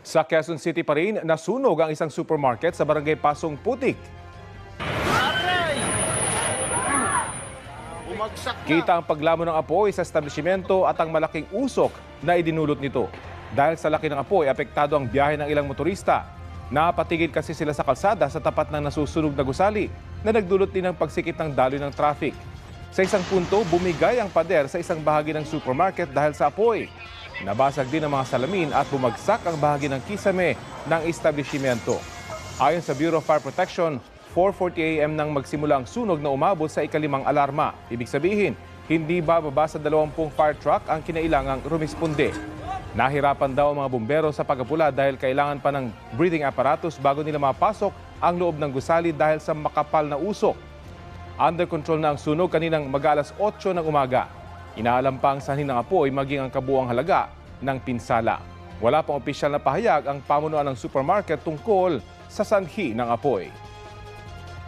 Sa Quezon City pa rin, nasunog ang isang supermarket sa barangay Pasong Putik. Kita ang paglamon ng apoy sa establishmento at ang malaking usok na idinulot nito. Dahil sa laki ng apoy, apektado ang biyahe ng ilang motorista. Napatigil kasi sila sa kalsada sa tapat ng nasusunog na gusali na nagdulot din ng pagsikip ng daloy ng traffic. Sa isang punto, bumigay ang pader sa isang bahagi ng supermarket dahil sa apoy. Nabasag din ang mga salamin at bumagsak ang bahagi ng kisame ng establishmento. Ayon sa Bureau of Fire Protection, 4:40 AM nang magsimula ang sunog na umabot sa ikalimang alarma. Ibig sabihin, hindi bababa sa 20 fire truck ang kinailangang rumisponde. Nahirapan daw ang mga bumbero sa pagapula dahil kailangan pa ng breathing apparatus bago nila mapasok ang loob ng gusali dahil sa makapal na usok. Under control na ang sunog kaninang mag-alas 8 ng umaga. Inaalam pa ang sanhi ng apoy maging ang kabuuang halaga ng pinsala. Wala pang opisyal na pahayag ang pamunuan ng supermarket tungkol sa sanhi ng apoy.